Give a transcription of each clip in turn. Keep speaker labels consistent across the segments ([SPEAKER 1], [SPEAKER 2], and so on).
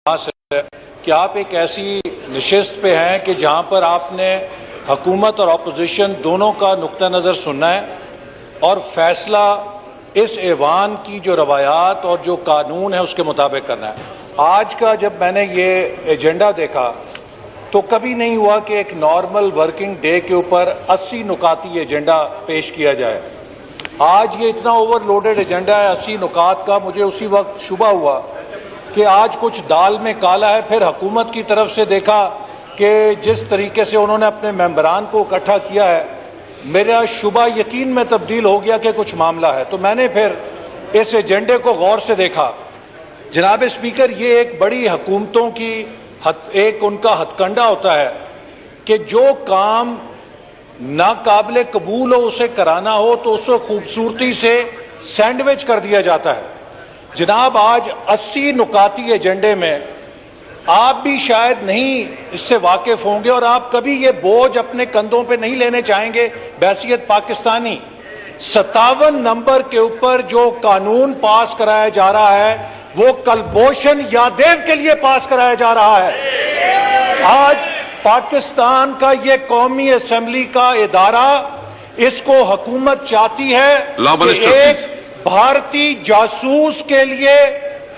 [SPEAKER 1] ہے کہ آپ ایک ایسی نشست پہ ہیں کہ جہاں پر آپ نے حکومت اور اپوزیشن دونوں کا نقطہ نظر سننا ہے اور فیصلہ اس ایوان کی جو روایات اور جو قانون ہے اس کے مطابق کرنا ہے۔ آج کا جب میں نے یہ ایجنڈا دیکھا تو کبھی نہیں ہوا کہ ایک نارمل ورکنگ ڈے کے اوپر 80 نکاتی ایجنڈا پیش کیا جائے۔ آج یہ اتنا اوور لوڈڈ ایجنڈا ہے 80 نکات کا، مجھے اسی وقت شبہ ہوا کہ آج کچھ دال میں کالا ہے۔ پھر حکومت کی طرف سے دیکھا کہ جس طریقے سے انہوں نے اپنے ممبران کو اکٹھا کیا ہے، میرا شبہ یقین میں تبدیل ہو گیا کہ کچھ معاملہ ہے۔ تو میں نے پھر اس ایجنڈے کو غور سے دیکھا۔ جناب اسپیکر، یہ ایک بڑی حکومتوں کی ایک ان کا ہتھ کنڈا ہوتا ہے کہ جو کام ناقابل قبول ہو اسے کرانا ہو تو اسے خوبصورتی سے سینڈوچ کر دیا جاتا ہے۔ جناب آج 80 نکاتی ایجنڈے میں آپ بھی شاید نہیں اس سے واقف ہوں گے اور آپ کبھی یہ بوجھ اپنے کندھوں پہ نہیں لینے چاہیں گے بحیثیت پاکستانی۔ 57 نمبر کے اوپر جو قانون پاس کرایا جا رہا ہے وہ کلبھوشن یادیو کے لیے پاس کرایا جا رہا ہے۔ آج پاکستان کا یہ قومی اسمبلی کا ادارہ، اس کو حکومت چاہتی ہے کہ ایک بھارتی جاسوس کے لیے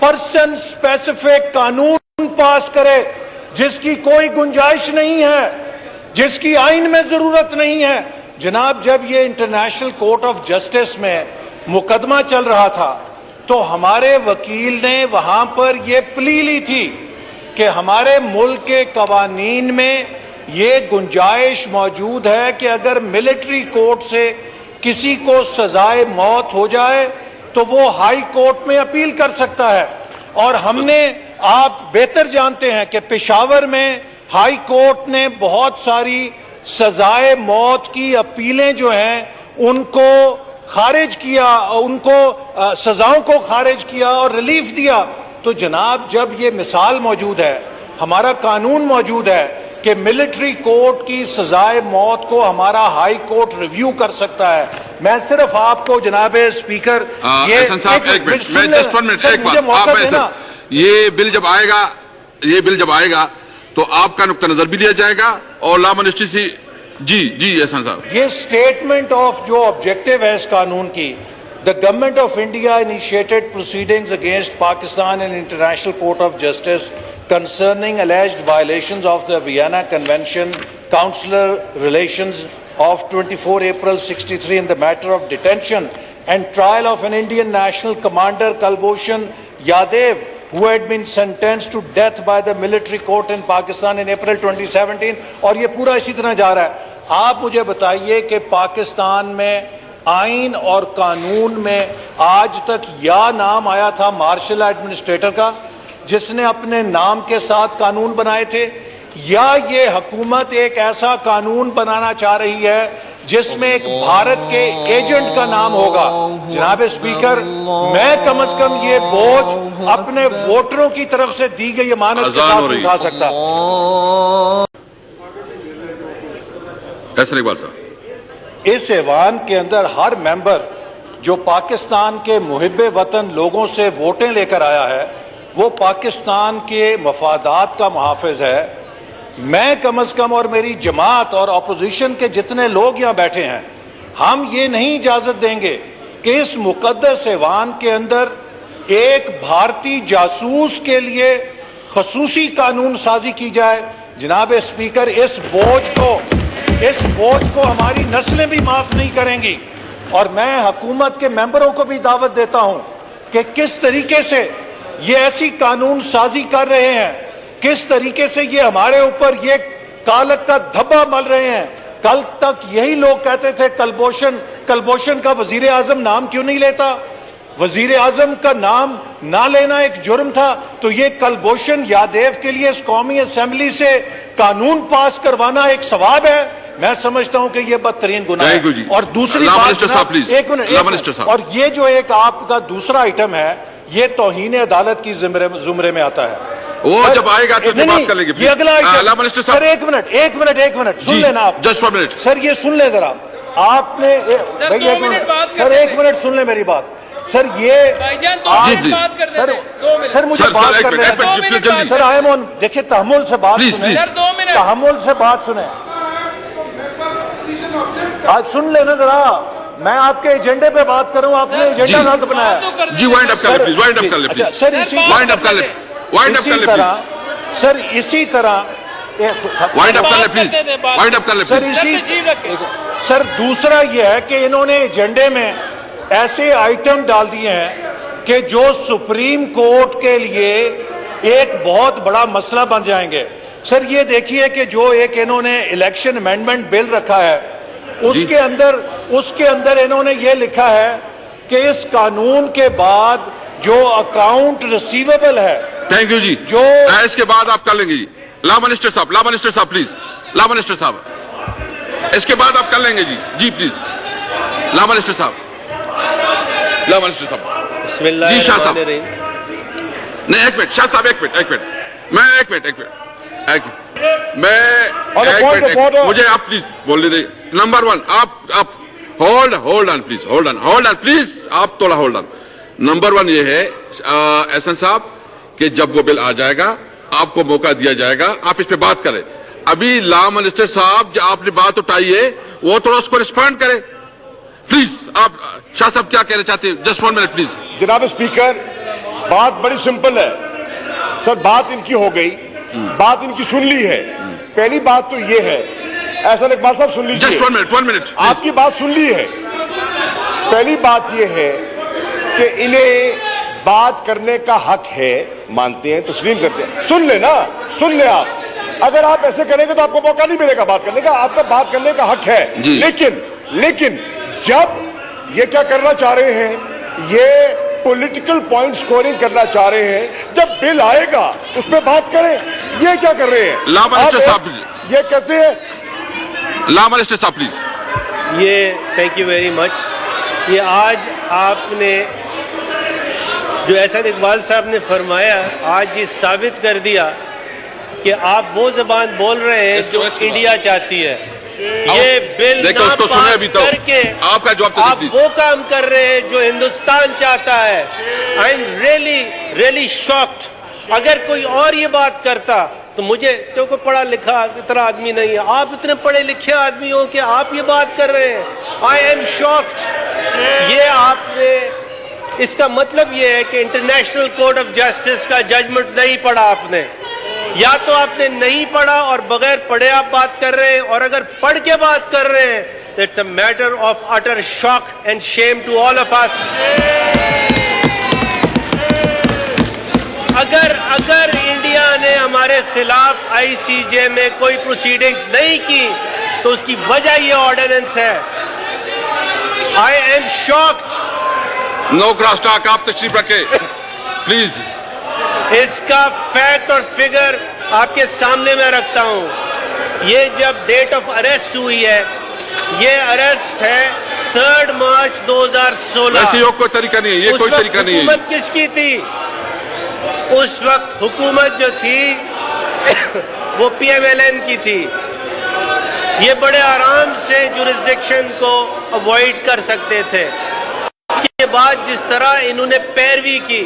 [SPEAKER 1] پرسن اسپیسیفک قانون پاس کرے جس کی کوئی گنجائش نہیں ہے، جس کی آئین میں ضرورت نہیں ہے۔ جناب جب یہ انٹرنیشنل کورٹ آف جسٹس میں مقدمہ چل رہا تھا تو ہمارے وکیل نے وہاں پر یہ پلی لی تھی کہ ہمارے ملک کے قوانین میں یہ گنجائش موجود ہے کہ اگر ملٹری کورٹ سے کسی کو سزائے موت ہو جائے تو وہ ہائی کورٹ میں اپیل کر سکتا ہے۔ اور ہم نے، آپ بہتر جانتے ہیں کہ پشاور میں ہائی کورٹ نے بہت ساری سزائے موت کی اپیلیں جو ہیں ان کو خارج کیا، ان کو سزاؤں کو خارج کیا اور ریلیف دیا۔ تو جناب جب یہ مثال موجود ہے، ہمارا قانون موجود ہے کہ ملٹری کورٹ کی سزائے موت کو ہمارا ہائی کورٹ ریویو کر سکتا ہے۔ میں صرف آپ کو جناب اسپیکر
[SPEAKER 2] یہ بل جب آئے گا تو آپ کا نقطہ نظر بھی لیا جائے گا اور لا منسٹری سے جی احسان صاحب،
[SPEAKER 1] یہ اسٹیٹمنٹ آف جو آبجیکٹو ہے اس قانون کی، The government of India initiated proceedings against Pakistan in International Court of Justice concerning alleged violations of the Vienna Convention Consular Relations of 24 April 63 in the matter of detention and trial of an Indian national commander Kalbhushan Yadav who had been sentenced to death by the military court in Pakistan in April 2017۔ اور یہ پورا اسی طرح جا رہا ہے۔ آپ مجھے بتائیے کہ پاکستان میں آئین اور قانون میں آج تک یا نام آیا تھا مارشل ایڈمنسٹریٹر کا جس نے اپنے نام کے ساتھ قانون بنائے تھے، یا یہ حکومت ایک ایسا قانون بنانا چاہ رہی ہے جس میں ایک بھارت کے ایجنٹ کا نام ہوگا؟ جناب اسپیکر، میں کم از کم یہ بوجھ اپنے ووٹروں کی طرف سے دی گئی امانت کے ساتھ اٹھا سکتا۔
[SPEAKER 2] احسان اقبال صاحب،
[SPEAKER 1] اس ایوان کے اندر ہر ممبر جو پاکستان کے محب وطن لوگوں سے ووٹیں لے کر آیا ہے وہ پاکستان کے مفادات کا محافظ ہے۔ میں کم از کم اور میری جماعت اور اپوزیشن کے جتنے لوگ یہاں بیٹھے ہیں، ہم یہ نہیں اجازت دیں گے کہ اس مقدس ایوان کے اندر ایک بھارتی جاسوس کے لیے خصوصی قانون سازی کی جائے۔ جناب اسپیکر، اس بوجھ کو ہماری نسلیں بھی معاف نہیں کریں گی۔ اور میں حکومت کے ممبروں کو بھی دعوت دیتا ہوں کہ کس طریقے سے یہ ایسی قانون سازی کر رہے ہیں، کس طریقے سے یہ ہمارے اوپر یہ کالک کا دھبا مل رہے ہیں۔ کل تک یہی لوگ کہتے تھے کلبھوشن کا وزیر اعظم نام کیوں نہیں لیتا؟ وزیر اعظم کا نام نہ لینا ایک جرم تھا، تو یہ کلبھوشن یادیو کے لیے اس قومی اسمبلی سے قانون پاس کروانا ایک ثواب ہے؟ میں سمجھتا ہوں کہ یہ بدترین گناہ ہے۔ اور دوسری بات، ایک منٹ، اور یہ جو ایک آپ کا دوسرا آئٹم ہے یہ توہین عدالت کی زمرے میں آتا ہے۔
[SPEAKER 2] وہ جب آئے گا تو بات کر لیں گے۔
[SPEAKER 1] یہ اگلا آئٹم، سر ایک منٹ سن لینا آپ،
[SPEAKER 2] جسٹ فار منٹ،
[SPEAKER 1] سر یہ سن لیں ذرا آپ نے، سر ایک منٹ سن لیں میری بات۔ سر یہ
[SPEAKER 3] بھائی جان دو
[SPEAKER 2] جی،
[SPEAKER 3] منٹ
[SPEAKER 2] جی۔
[SPEAKER 3] بات کر
[SPEAKER 1] سر
[SPEAKER 3] دیتے ہیں 2 منٹ
[SPEAKER 1] سر مجھے
[SPEAKER 2] سر
[SPEAKER 1] بات
[SPEAKER 2] ایک
[SPEAKER 1] کرنے
[SPEAKER 2] منٹ
[SPEAKER 3] دو منٹ
[SPEAKER 2] جلدی
[SPEAKER 1] سر آئی ایم دیکھیں تحمل سے بات
[SPEAKER 2] پلیز
[SPEAKER 1] سنیں
[SPEAKER 2] پلیز
[SPEAKER 3] سر 2 منٹ
[SPEAKER 1] تحمل سے بات سنیں آج سن لینا ذرا میں آپ کے ایجنڈے پہ بات کروں آپ نے ایجنڈا
[SPEAKER 2] جی۔
[SPEAKER 1] غلط بنایا
[SPEAKER 2] جی وائنڈ اپ کر لیں پلیز وائنڈ اپ کر لیں
[SPEAKER 1] اچھا
[SPEAKER 2] پلیز
[SPEAKER 1] سر اسی
[SPEAKER 2] وائنڈ اپ کر لیں وائنڈ اپ کر
[SPEAKER 1] اسی
[SPEAKER 2] لیں
[SPEAKER 1] طرح
[SPEAKER 2] پلیز
[SPEAKER 1] سر اسی طرح
[SPEAKER 2] وائنڈ اپ کر لیں پلیز وائنڈ اپ کر لیں
[SPEAKER 1] سر
[SPEAKER 2] پلیز
[SPEAKER 1] اسی سر دوسرا یہ ہے کہ انہوں نے ایجنڈے میں ایسے آئٹم ڈال دیے ہیں کہ جو سپریم کورٹ کے لیے ایک بہت بڑا مسئلہ بن جائیں گے سر یہ دیکھیے کہ جو ایک انہوں نے الیکشن امینڈمنٹ بل رکھا ہے اس کے اندر انہوں نے یہ لکھا ہے کہ اس قانون کے بعد جو اکاؤنٹ ریسیویبل ہے
[SPEAKER 2] تھینک یو جی
[SPEAKER 1] جو
[SPEAKER 2] اس کے بعد آپ کر لیں گے جی لا منسٹر صاحب پلیز لا منسٹر صاحب اس کے بعد آپ کر لیں گے جی جی پلیز لا منسٹر صاحب
[SPEAKER 4] بسم اللہ
[SPEAKER 2] جی شاہ صاحب
[SPEAKER 4] الرحمن الرحیم
[SPEAKER 2] نہیں ایک منٹ شاہ صاحب ایک منٹ میں ایک منٹ مجھے آپ پلیز بولنے دیں نمبر 1 آپ ہولڈ آن پلیز آپ تھوڑا ہولڈ آن نمبر 1 یہ ہے احسن صاحب کہ جب وہ بل آ جائے گا آپ کو موقع دیا جائے گا آپ اس پہ بات کریں ابھی لا منسٹر صاحب جو آپ نے بات اٹھائی ہے وہ تھوڑا اس کو رسپونڈ کرے پلیز آپ شاہ صاحب کیا کہنا چاہتے ہیں جسٹ 1 منٹ پلیز
[SPEAKER 5] جناب اسپیکر بات بڑی سمپل ہے سر بات ان کی ہو گئی بات ان کی سن لی ہے پہلی بات تو یہ ہے احسن اقبال صاحب سن لیجیے
[SPEAKER 2] جسٹ 1 منٹ
[SPEAKER 5] آپ کی بات سن لی ہے پہلی بات یہ ہے کہ انہیں بات کرنے کا حق ہے مانتے ہیں تسلیم کرتے ہیں سن لیں آپ اگر آپ ایسے کریں گے تو آپ کو موقع نہیں ملے گا بات کرنے کا آپ کا بات کرنے کا حق ہے
[SPEAKER 2] جی۔
[SPEAKER 5] لیکن جب یہ کیا کرنا چاہ رہے ہیں یہ پولیٹیکل پوائنٹ سکورنگ کرنا چاہ رہے ہیں جب بل آئے گا اس پہ بات کریں یہ کیا کر رہے ہیں
[SPEAKER 2] لا منسٹر صاحب
[SPEAKER 5] یہ کہتے ہیں
[SPEAKER 2] لا منسٹر صاحب پلیز
[SPEAKER 4] یہ تھینک یو ویری مچ یہ آج آپ نے جو احسن اقبال صاحب نے فرمایا آج یہ ثابت کر دیا کہ آپ وہ زبان بول رہے ہیں جو انڈیا چاہتی ہے یہ بل نہ پاس کر کے
[SPEAKER 2] آپ کا جواب
[SPEAKER 4] آپ وہ کام کر رہے ہیں جو ہندوستان چاہتا ہے آئی ایم ریئلی شاکڈ اگر کوئی اور یہ بات کرتا تو مجھے جو کوئی پڑھا لکھا اتنا آدمی نہیں ہے آپ اتنے پڑھے لکھے آدمی ہو کہ آپ یہ بات کر رہے ہیں آئی ایم شاکڈ یہ آپ نے اس کا مطلب یہ ہے کہ انٹرنیشنل کورٹ آف جسٹس کا ججمنٹ نہیں پڑھا آپ نے یا تو آپ نے نہیں پڑھا اور بغیر پڑھے آپ بات کر رہے ہیں اور اگر پڑھ کے بات کر رہے ہیں that's a matter of utter shock and shame to all of us اگر انڈیا نے ہمارے خلاف آئی سی جے میں کوئی پروسیڈنگز نہیں کی تو اس کی وجہ یہ آرڈیننس ہے I am shocked
[SPEAKER 2] no cross talk آپ تشریف رکھیں پلیز
[SPEAKER 4] اس کا فیکٹ اور فگر آپ کے سامنے میں رکھتا ہوں یہ جب ڈیٹ آف اریسٹ ہوئی ہے یہ اریسٹ ہے 3 مارچ 2016
[SPEAKER 2] ایسے کوئی طریقہ نہیں ہے یہ کوئی طریقہ نہیں ہے
[SPEAKER 4] حکومت کس کی تھی اس وقت حکومت جو تھی وہ پی ایم ایل این کی تھی یہ بڑے آرام سے جورسڈکشن کو اوائڈ کر سکتے تھے اس کے بعد جس طرح انہوں نے پیروی کی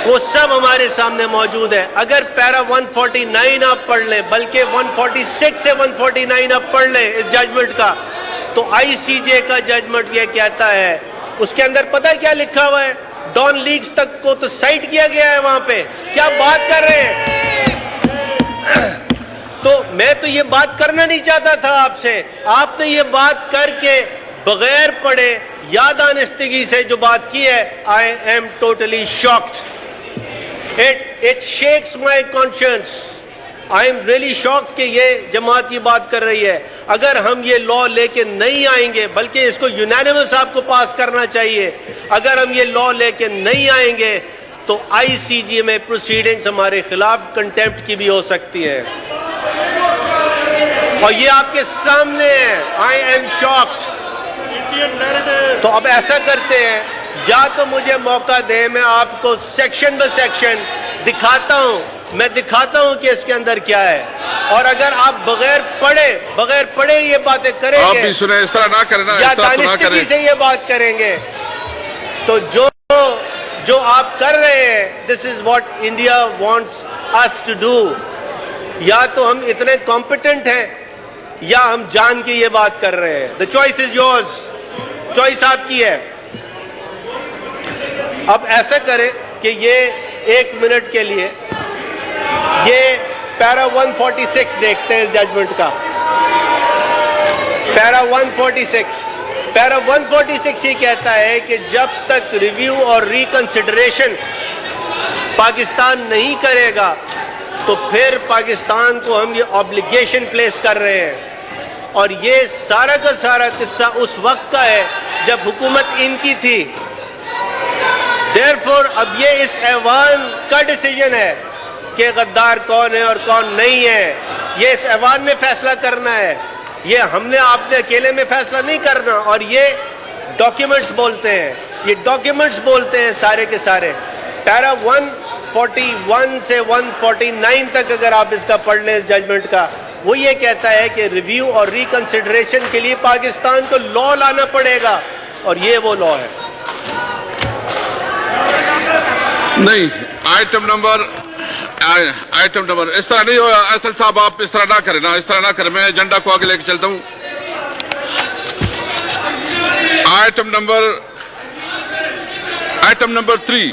[SPEAKER 4] وہ سب ہمارے سامنے موجود ہے اگر پیرا 149 آپ پڑھ لیں بلکہ 146 سے 149 آپ پڑھ لیں اس ججمنٹ کا تو آئی سی جے کا ججمنٹ یہ کہتا ہے اس کے اندر پتہ کیا لکھا ہوا ہے ڈان لیگز تک کو تو سائٹ کیا گیا ہے وہاں پہ کیا بات کر رہے ہیں تو میں تو یہ بات کرنا نہیں چاہتا تھا آپ سے آپ نے یہ بات کر کے بغیر پڑھے یا دانستگی سے جو بات کی ہے I am totally shocked it shakes my conscience I am really shocked کہ یہ جماعت یہ بات کر رہی ہے اگر ہم یہ لا لے کے نہیں آئیں گے بلکہ اس کو یونانیمس آپ کو پاس کرنا چاہیے اگر ہم یہ لا لے کے نہیں آئیں گے تو آئی سی جی میں پروسیڈنگز ہمارے خلاف کنٹیمپٹ کی بھی ہو سکتی ہیں اور یہ آپ کے سامنے ہے I am shocked تو اب ایسا کرتے ہیں یا تو مجھے موقع دیں میں آپ کو سیکشن بہ سیکشن دکھاتا ہوں کہ اس کے اندر کیا ہے اور اگر آپ بغیر پڑھے یہ باتیں کریں گے
[SPEAKER 2] آپ بھی سنیں اس طرح نہ کریں
[SPEAKER 4] یا دانستگی سے یہ بات کریں گے تو جو جو آپ کر رہے ہیں this is what India wants us to do. یا تو ہم اتنے کمپیٹنٹ ہیں یا ہم جان کے یہ بات کر رہے ہیں. The choice is yours. Choice آپ کی ہے. اب ایسا کریں کہ یہ 1 منٹ کے لیے یہ پیرا 146 دیکھتے ہیں اس ججمنٹ کا. پیرا 146 یہ کہتا ہے کہ جب تک ریویو اور ریکنسیڈریشن پاکستان نہیں کرے گا تو پھر پاکستان کو ہم یہ آبلیگیشن پلیس کر رہے ہیں. اور یہ سارا کا سارا قصہ اس وقت کا ہے جب حکومت ان کی تھی. Therefore اب یہ اس ایوان کا ڈیسیجن ہے کہ غدار کون ہے اور کون نہیں ہے. یہ اس ایوان نے فیصلہ کرنا ہے. یہ ہم نے آپ نے اکیلے میں فیصلہ نہیں کرنا. اور یہ ڈاکیومنٹس بولتے ہیں. یہ ڈاکیومنٹس بولتے ہیں سارے کے سارے. پیرا 141 سے 149 تک اگر آپ اس کا پڑھ لیں اس ججمنٹ کا, وہ یہ کہتا ہے کہ ریویو اور ریکنسیڈریشن کے لیے پاکستان کو لا لانا پڑے گا. اور یہ وہ لا ہے.
[SPEAKER 2] نہیں, آئٹم نمبر اس طرح نہیں ہو. ایسل صاحب آپ اس طرح نہ کریں نا, اس طرح نہ کریں. میں ایجنڈا کو آگے لے کے چلتا ہوں. Item number 3